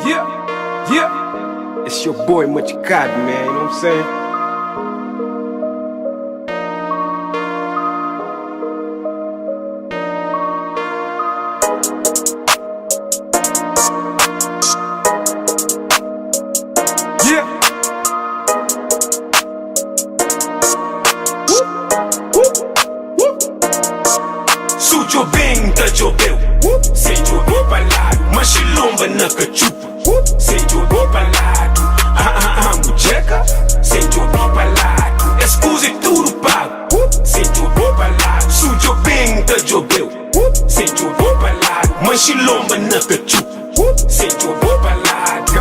Yeah. It's your boy Machikad, man, you know what I'm saying? Sujo bem da jobeu, sei jobi palado, mas chilomba na cachupa, sei jobi palado, mujeca, sei jobi palado, excuse tudo pago, sei jobi palado, sujo bem da jobeu, sei jobi palado, mas chilomba na cachupa, sei jobi palado,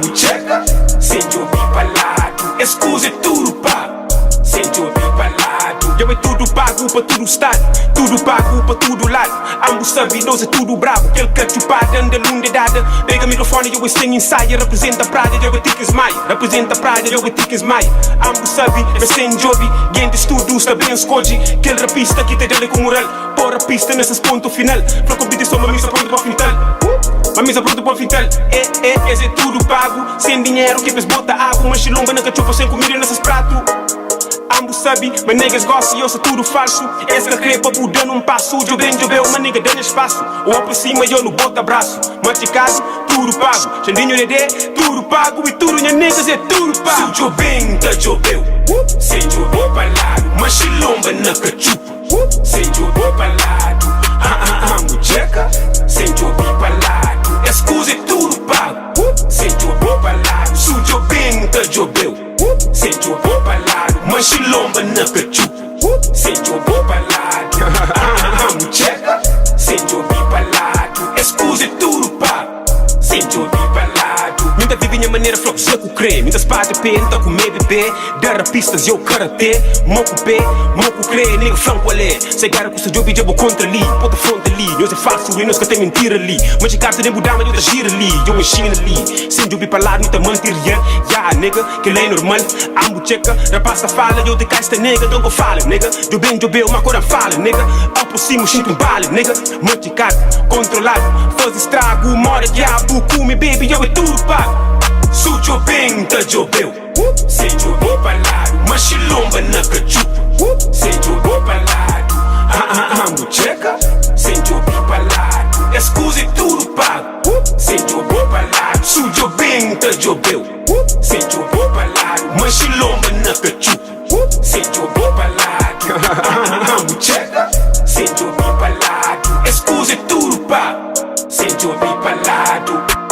mujeca, sei jobi palado, excuse tudo pago, sei jobi palado. Eu é tudo pago pra tudo estar, tudo pago pra tudo lado. Ambos sabe, nós é tudo bravo. Aquele que chupada, anda lunde dada. Pega microfone, eu estou em ensaio. Representa a praia, eu é tickets mai. Representa a praia, eu é tickets mai. Ambos sabe, é sem job. Gente estudo, está bem escolhe. Aquele rapista que te dele com moral. Por a pista nesses pontos final. Pra competição, uma missa pronta para o final. Uma missa pronta para o final. Esse é tudo pago. Sem dinheiro, que fez bota água. Uma chilomba na cachupa, sem comida nesses pratos. Ambos sabe, mas niggas gostam e eu sou tudo falso. Esse que crepa dando um passo. Eu bem, uma nigga dando espaço. Ou por cima eu não boto abraço. Machicado, tudo pago. Xandinho Dedé, tudo pago. E tudo minha niggas é tudo pago. Sujo bem, tá jobeu. Sei jobi palado. Mas chilomba na cachupa. Sei jobi palado. Mujeca, sei jobi palado. Excuse tudo pago. Sei jobi palado. Sujo bem, tá jobeu. Sei jobi palado. Mas chilomba na cachupa, sei jobi palado. Mujeca, sei jobi palado. Excuse tudo pago, sei jobi palado. Muita vive minha maneira flop, já com creme. Muitas partes pé, não tá com medo bebê. Dar pistas eu karatê, moco pé, moco crê, nigga franco alé. Sei cara com seu job e jabo contra ali, ponta fronte ali. Nós é falso e nós que tem mentira ali. Mas de carta nem mudar, mas eu tá gira ali. Eu mexino ali, sem jobi palado, não tá mantiria. Ya, nigga, que lei normal. A mujeca, rapaz fala, eu te casta nigga, don't go fala, nigga. Eu bem, uma cor fala, nigga. Ao por cima, sinto um bale, nigga. Manticado, controlado, faz estrago, mora diabo, come baby, eu é tudo pago. Sujo bem, tá jobeu. Sei jobi palado, mas chilomba na cachupa. Sei jobi palado. Mujeca, sei jobi palado. Excuse tudo pago. Sei jobi palado. Sujo bem, tá jobeu. Sei jobi palado, mas chilomba na cachupa. Sei jobi palado. Mujeca, sei jobi palado. Excuse tudo pago. Sei jobi palado.